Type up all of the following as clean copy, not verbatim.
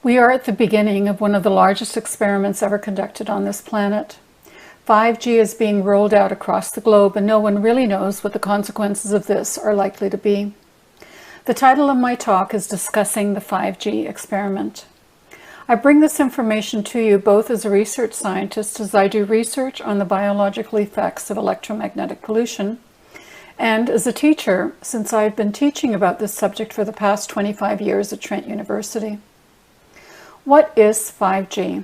We are at the beginning of one of the largest experiments ever conducted on this planet. 5G is being rolled out across the globe, and no one really knows what the consequences of this are likely to be. The title of my talk is discussing the 5G experiment. I bring this information to you both as a research scientist, as I do research on the biological effects of electromagnetic pollution, and as a teacher, since I've been teaching about this subject for the past 25 years at Trent University. What is 5G?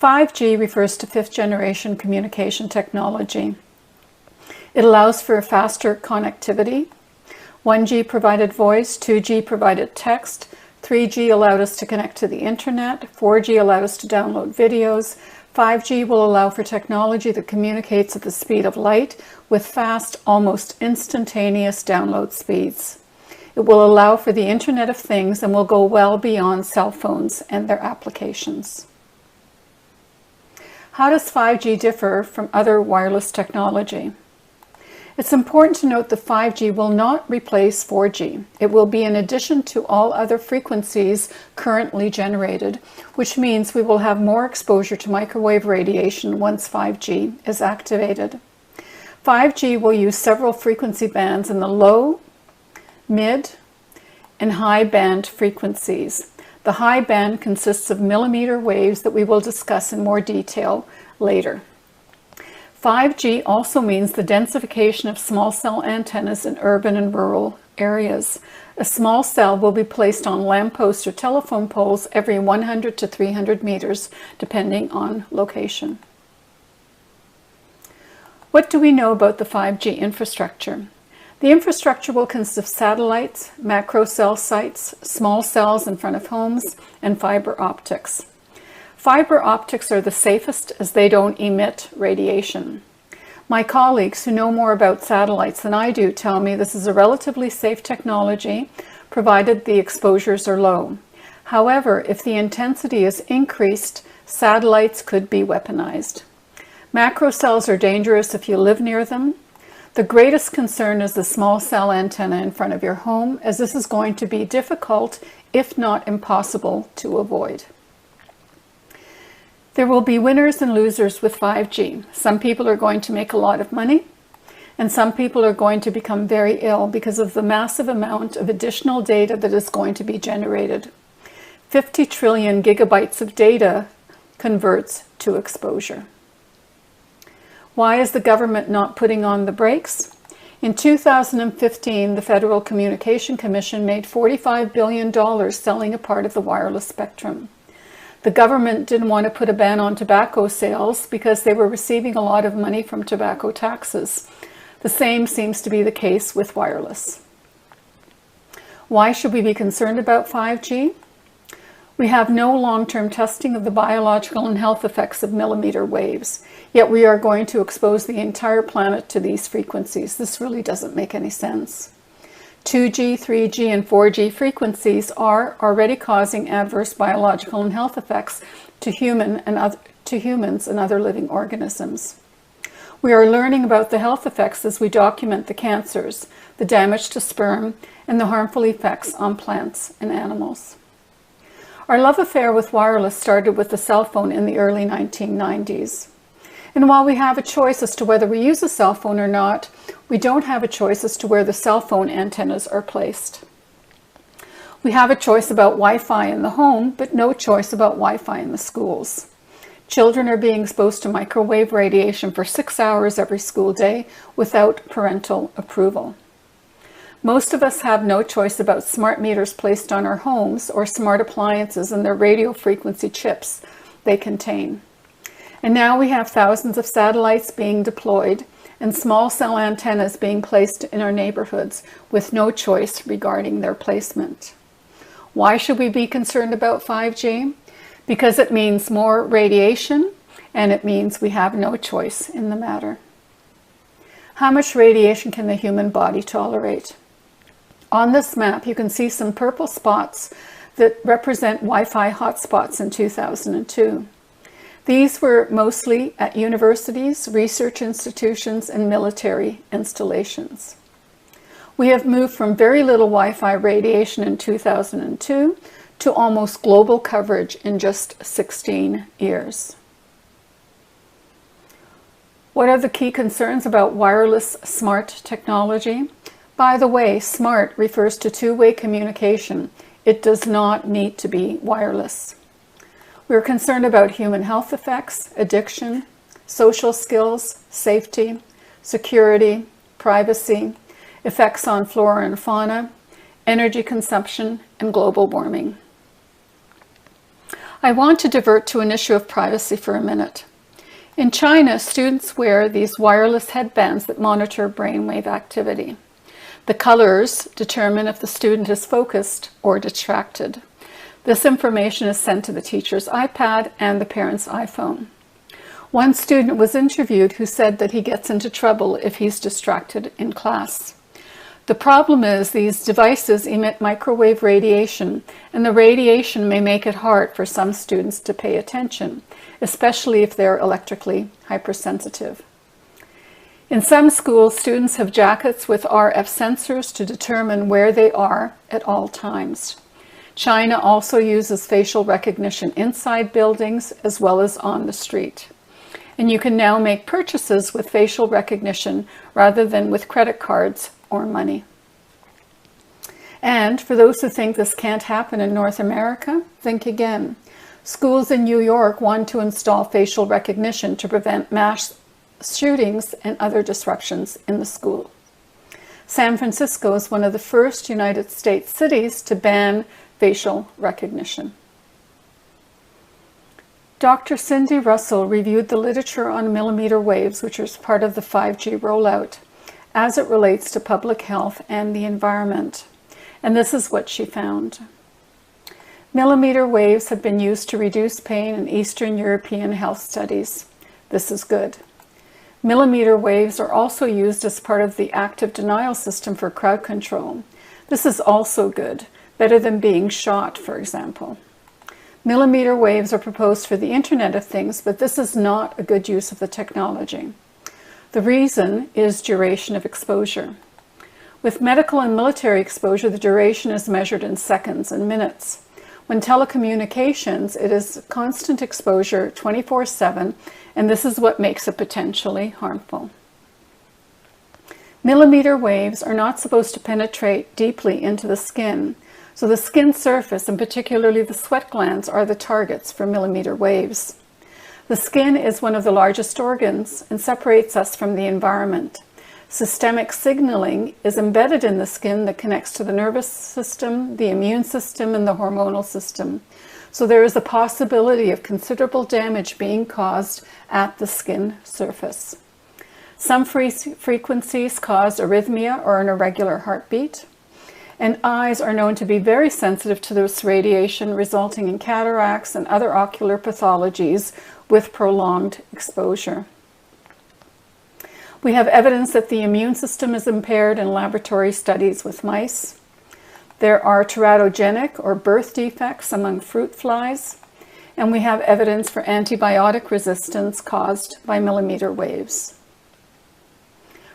5G refers to fifth generation communication technology. It allows for faster connectivity. 1G provided voice, 2G provided text, 3G allowed us to connect to the internet, 4G allowed us to download videos, 5G will allow for technology that communicates at the speed of light with fast, almost instantaneous download speeds. It will allow for the Internet of Things and will go well beyond cell phones and their applications. How does 5G differ from other wireless technology? It's important to note that 5G will not replace 4G. It will be in addition to all other frequencies currently generated, which means we will have more exposure to microwave radiation once 5G is activated. 5G will use several frequency bands in the low, mid, and high band frequencies. The high band consists of millimeter waves that we will discuss in more detail later. 5G also means the densification of small cell antennas in urban and rural areas. A small cell will be placed on lampposts or telephone poles every 100 to 300 meters, depending on location. What do we know about the 5G infrastructure? The infrastructure will consist of satellites, macro cell sites, small cells in front of homes, and fiber optics. Fiber optics are the safest as they don't emit radiation. My colleagues who know more about satellites than I do tell me this is a relatively safe technology, provided the exposures are low. However, if the intensity is increased, satellites could be weaponized. Macro cells are dangerous if you live near them. The greatest concern is the small cell antenna in front of your home, as this is going to be difficult, if not impossible, to avoid. There will be winners and losers with 5G. Some people are going to make a lot of money, and some people are going to become very ill because of the massive amount of additional data that is going to be generated. 50 trillion gigabytes of data converts to exposure. Why is the government not putting on the brakes? In 2015, the Federal Communication Commission made $45 billion selling a part of the wireless spectrum. The government didn't want to put a ban on tobacco sales because they were receiving a lot of money from tobacco taxes. The same seems to be the case with wireless. Why should we be concerned about 5G? We have no long-term testing of the biological and health effects of millimeter waves, yet we are going to expose the entire planet to these frequencies. This really doesn't make any sense. 2G, 3G, and 4G frequencies are already causing adverse biological and health effects to humans and other living organisms. We are learning about the health effects as we document the cancers, the damage to sperm, and the harmful effects on plants and animals. Our love affair with wireless started with the cell phone in the early 1990s. And while we have a choice as to whether we use a cell phone or not, we don't have a choice as to where the cell phone antennas are placed. We have a choice about Wi-Fi in the home, but no choice about Wi-Fi in the schools. Children are being exposed to microwave radiation for 6 hours every school day without parental approval. Most of us have no choice about smart meters placed on our homes or smart appliances and their radio frequency chips they contain. And now we have thousands of satellites being deployed and small cell antennas being placed in our neighborhoods with no choice regarding their placement. Why should we be concerned about 5G? Because it means more radiation, and it means we have no choice in the matter. How much radiation can the human body tolerate? On this map, you can see some purple spots that represent Wi-Fi hotspots in 2002. These were mostly at universities, research institutions, and military installations. We have moved from very little Wi-Fi radiation in 2002 to almost global coverage in just 16 years. What are the key concerns about wireless smart technology? By the way, smart refers to two-way communication. It does not need to be wireless. We're concerned about human health effects, addiction, social skills, safety, security, privacy, effects on flora and fauna, energy consumption, and global warming. I want to divert to an issue of privacy for a minute. In China, students wear these wireless headbands that monitor brainwave activity. The colors determine if the student is focused or distracted. This information is sent to the teacher's iPad and the parent's iPhone. One student was interviewed who said that he gets into trouble if he's distracted in class. The problem is these devices emit microwave radiation, and the radiation may make it hard for some students to pay attention, especially if they're electrically hypersensitive. In some schools, students have jackets with RF sensors to determine where they are at all times. China also uses facial recognition inside buildings as well as on the street. And you can now make purchases with facial recognition rather than with credit cards or money. And for those who think this can't happen in North America, think again. Schools in New York want to install facial recognition to prevent mass shootings and other disruptions in the school. San Francisco is one of the first United States cities to ban facial recognition. Dr. Cindy Russell reviewed the literature on millimeter waves, which is part of the 5G rollout, as it relates to public health and the environment. And this is what she found. Millimeter waves have been used to reduce pain in Eastern European health studies. This is good. Millimeter waves are also used as part of the active denial system for crowd control. This is also good, better than being shot, for example. Millimeter waves are proposed for the Internet of Things, but this is not a good use of the technology. The reason is duration of exposure. With medical and military exposure, the duration is measured in seconds and minutes. When telecommunications, it is constant exposure 24/7, and this is what makes it potentially harmful. Millimeter waves are not supposed to penetrate deeply into the skin, so the skin surface, and particularly the sweat glands, are the targets for millimeter waves. The skin is one of the largest organs and separates us from the environment. Systemic signaling is embedded in the skin that connects to the nervous system, the immune system, and the hormonal system. So there is a possibility of considerable damage being caused at the skin surface. Some frequencies cause arrhythmia or an irregular heartbeat, and eyes are known to be very sensitive to this radiation, resulting in cataracts and other ocular pathologies with prolonged exposure. We have evidence that the immune system is impaired in laboratory studies with mice. There are teratogenic or birth defects among fruit flies, and we have evidence for antibiotic resistance caused by millimeter waves.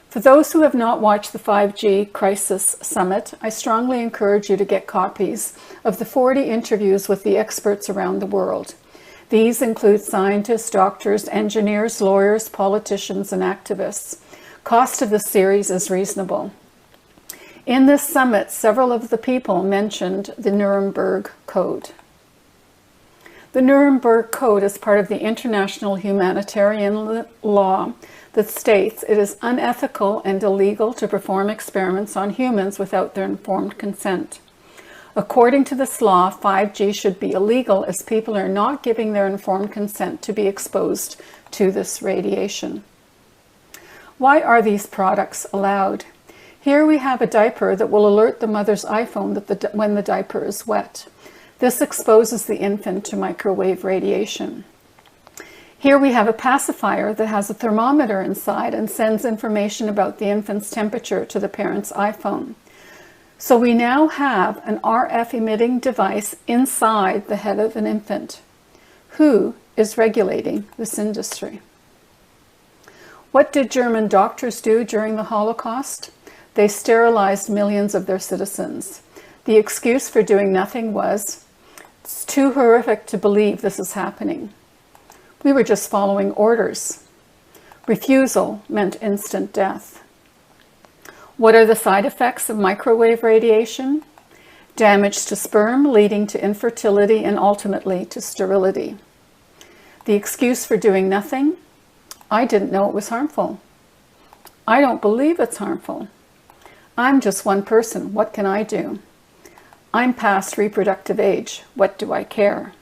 For those who have not watched the 5G Crisis Summit, I strongly encourage you to get copies of the 40 interviews with the experts around the world. These include scientists, doctors, engineers, lawyers, politicians, and activists. Cost of the series is reasonable. In this summit, several of the people mentioned the Nuremberg Code. The Nuremberg Code is part of the international humanitarian law that states it is unethical and illegal to perform experiments on humans without their informed consent. According to this law, 5G should be illegal as people are not giving their informed consent to be exposed to this radiation. Why are these products allowed? Here we have a diaper that will alert the mother's iPhone that when the diaper is wet. This exposes the infant to microwave radiation. Here we have a pacifier that has a thermometer inside and sends information about the infant's temperature to the parent's iPhone. So we now have an RF emitting device inside the head of an infant. Who is regulating this industry? What did German doctors do during the Holocaust? They sterilized millions of their citizens. The excuse for doing nothing was, It's too horrific to believe this is happening. We were just following orders. Refusal meant instant death. What are the side effects of microwave radiation? Damage to sperm, leading to infertility and ultimately to sterility. The excuse for doing nothing? I didn't know it was harmful. I don't believe it's harmful. I'm just one person. What can I do? I'm past reproductive age. What do I care?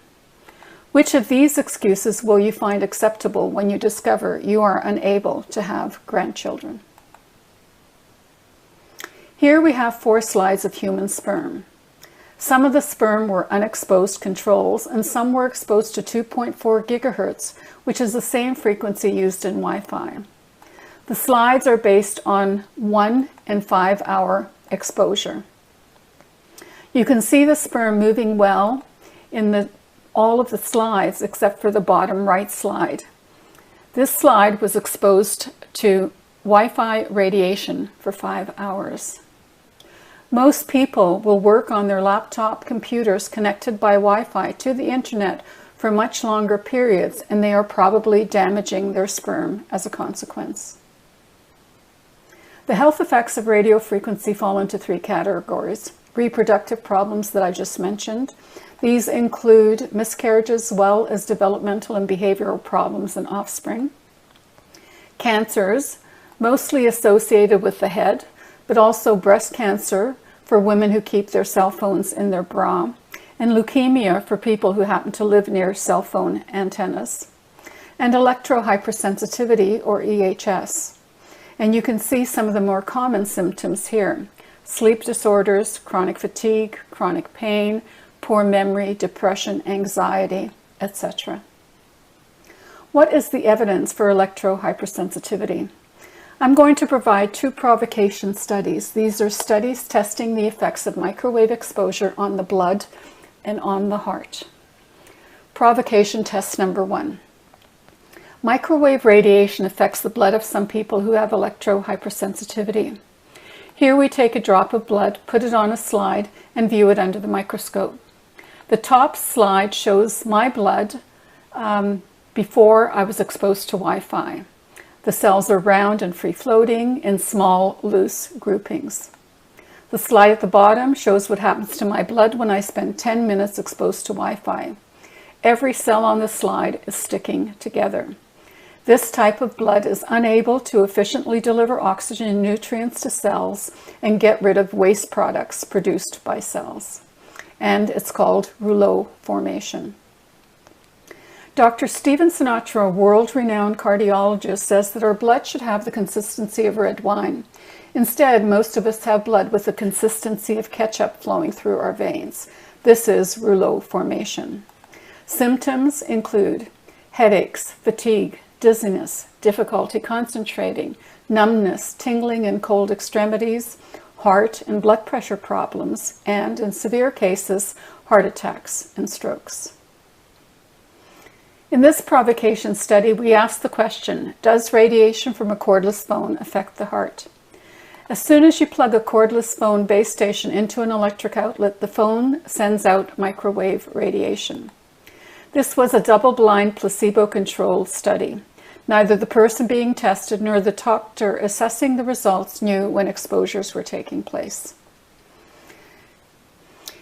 Which of these excuses will you find acceptable when you discover you are unable to have grandchildren? Here we have 4 slides of human sperm. Some of the sperm were unexposed controls, and some were exposed to 2.4 gigahertz, which is the same frequency used in Wi-Fi. The slides are based on 1 and 5 hour exposure. You can see the sperm moving well in all of the slides except for the bottom right slide. This slide was exposed to Wi-Fi radiation for 5 hours. Most people will work on their laptop computers connected by Wi-Fi to the internet for much longer periods, and they are probably damaging their sperm as a consequence. The health effects of radio frequency fall into 3 categories. Reproductive problems that I just mentioned. These include miscarriages as well as developmental and behavioral problems in offspring. Cancers, mostly associated with the head, but also breast cancer for women who keep their cell phones in their bra, and leukemia for people who happen to live near cell phone antennas, and electrohypersensitivity or EHS. And you can see some of the more common symptoms here. Sleep disorders, chronic fatigue, chronic pain, poor memory, depression, anxiety, etc. What is the evidence for electrohypersensitivity? I'm going to provide 2 provocation studies. These are studies testing the effects of microwave exposure on the blood and on the heart. Provocation test number 1. Microwave radiation affects the blood of some people who have electrohypersensitivity. Here we take a drop of blood, put it on a slide, and view it under the microscope. The top slide shows my blood before I was exposed to Wi-Fi. The cells are round and free-floating in small, loose groupings. The slide at the bottom shows what happens to my blood when I spend 10 minutes exposed to Wi-Fi. Every cell on the slide is sticking together. This type of blood is unable to efficiently deliver oxygen and nutrients to cells and get rid of waste products produced by cells. And it's called rouleau formation. Dr. Stephen Sinatra, a world-renowned cardiologist, says that our blood should have the consistency of red wine. Instead, most of us have blood with the consistency of ketchup flowing through our veins. This is rouleau formation. Symptoms include headaches, fatigue, dizziness, difficulty concentrating, numbness, tingling and cold extremities, heart and blood pressure problems, and in severe cases, heart attacks and strokes. In this provocation study, we asked the question, does radiation from a cordless phone affect the heart? As soon as you plug a cordless phone base station into an electric outlet, the phone sends out microwave radiation. This was a double-blind, placebo-controlled study. Neither the person being tested nor the doctor assessing the results knew when exposures were taking place.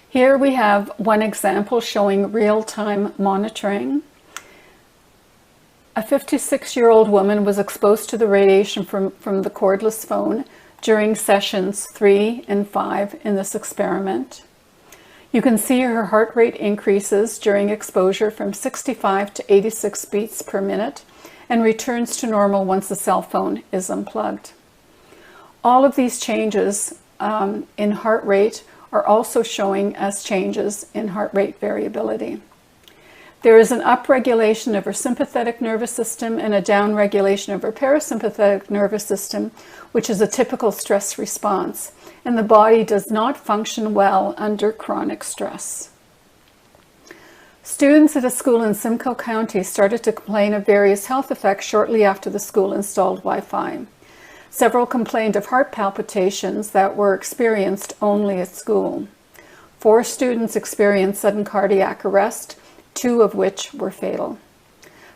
Here we have one example showing real-time monitoring. A 56-year-old woman was exposed to the radiation from the cordless phone during sessions 3 and 5 in this experiment. You can see her heart rate increases during exposure from 65 to 86 beats per minute and returns to normal once the cell phone is unplugged. All of these changes in heart rate are also showing as changes in heart rate variability. There is an upregulation of her sympathetic nervous system and a downregulation of her parasympathetic nervous system, which is a typical stress response, and the body does not function well under chronic stress. Students at a school in Simcoe County started to complain of various health effects shortly after the school installed Wi-Fi. Several complained of heart palpitations that were experienced only at school. 4 students experienced sudden cardiac arrest, 2 of which were fatal.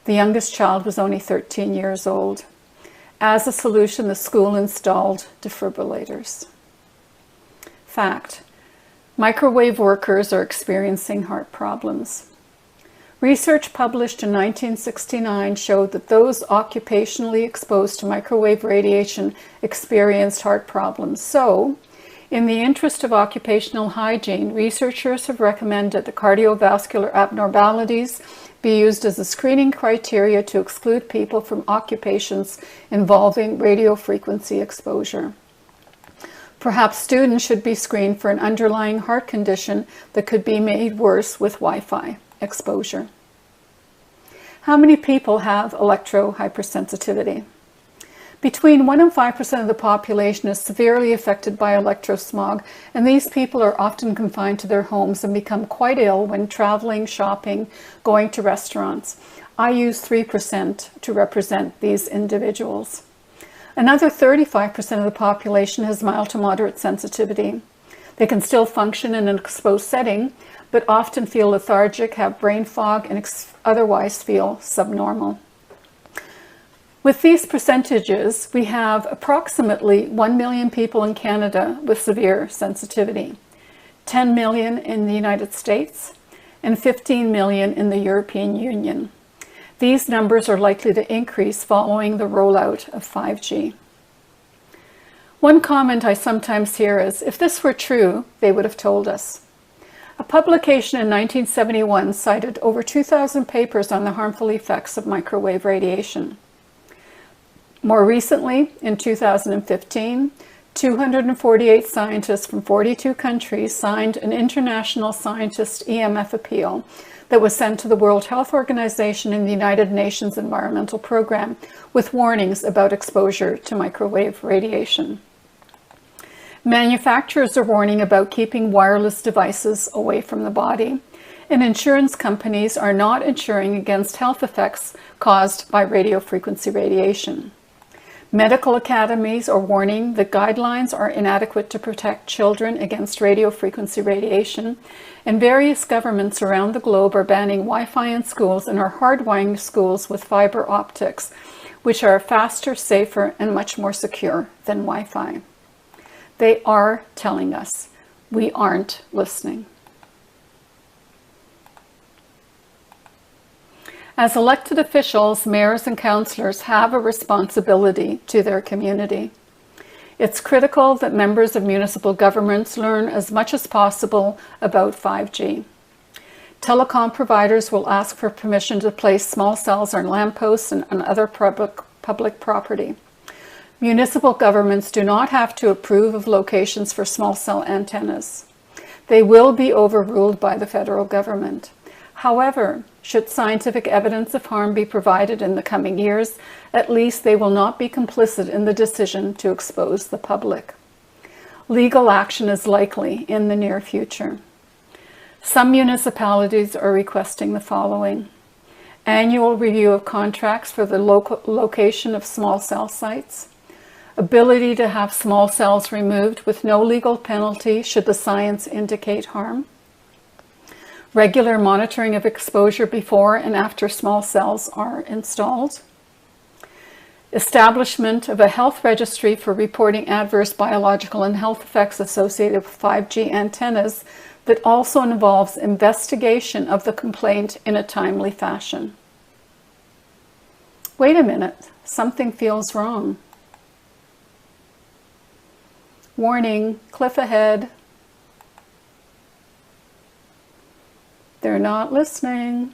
The youngest child was only 13 years old. As a solution, the school installed defibrillators. Fact: microwave workers are experiencing heart problems. Research published in 1969 showed that those occupationally exposed to microwave radiation experienced heart problems. So, in the interest of occupational hygiene, researchers have recommended that cardiovascular abnormalities be used as a screening criteria to exclude people from occupations involving radio frequency exposure. Perhaps students should be screened for an underlying heart condition that could be made worse with Wi-Fi exposure. How many people have electrohypersensitivity? Between 1 and 5% of the population is severely affected by electrosmog, and these people are often confined to their homes and become quite ill when traveling, shopping, going to restaurants. I use 3% to represent these individuals. Another 35% of the population has mild to moderate sensitivity. They can still function in an exposed setting, but often feel lethargic, have brain fog, and otherwise feel subnormal. With these percentages, we have approximately 1 million people in Canada with severe sensitivity, 10 million in the United States, and 15 million in the European Union. These numbers are likely to increase following the rollout of 5G. One comment I sometimes hear is, if this were true, they would have told us. A publication in 1971 cited over 2,000 papers on the harmful effects of microwave radiation. More recently, in 2015, 248 scientists from 42 countries signed an international scientist EMF appeal that was sent to the World Health Organization and the United Nations Environmental Program with warnings about exposure to microwave radiation. Manufacturers are warning about keeping wireless devices away from the body, and insurance companies are not insuring against health effects caused by radiofrequency radiation. Medical academies are warning that guidelines are inadequate to protect children against radiofrequency radiation, and various governments around the globe are banning Wi-Fi in schools and are hardwiring schools with fiber optics, which are faster, safer, and much more secure than Wi-Fi. They are telling us we aren't listening. As elected officials, mayors and councillors have a responsibility to their community. It's critical that members of municipal governments learn as much as possible about 5G. Telecom providers will ask for permission to place small cells on lampposts and on other public property. Municipal governments do not have to approve of locations for small cell antennas. They will be overruled by the federal government. However, should scientific evidence of harm be provided in the coming years, at least they will not be complicit in the decision to expose the public. Legal action is likely in the near future. Some municipalities are requesting the following: annual review of contracts for the location of small cell sites, ability to have small cells removed with no legal penalty should the science indicate harm, regular monitoring of exposure before and after small cells are installed, establishment of a health registry for reporting adverse biological and health effects associated with 5G antennas that also involves investigation of the complaint in a timely fashion. Wait a minute, something feels wrong. Warning, cliff ahead. They're not listening.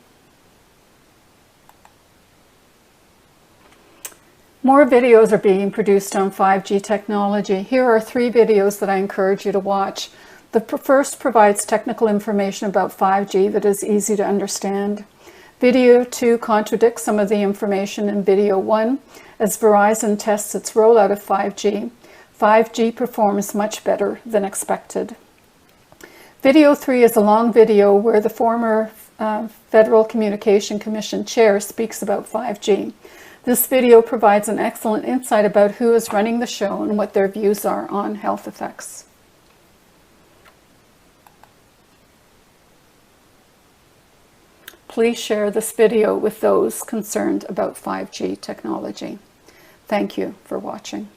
More videos are being produced on 5G technology. Here are 3 videos that I encourage you to watch. The first provides technical information about 5G that is easy to understand. Video 2 contradicts some of the information in video 1 as Verizon tests its rollout of 5G. 5G performs much better than expected. Video 3 is a long video where the former Federal Communication Commission chair speaks about 5G. This video provides an excellent insight about who is running the show and what their views are on health effects. please share this video with those concerned about 5G technology. Thank you for watching.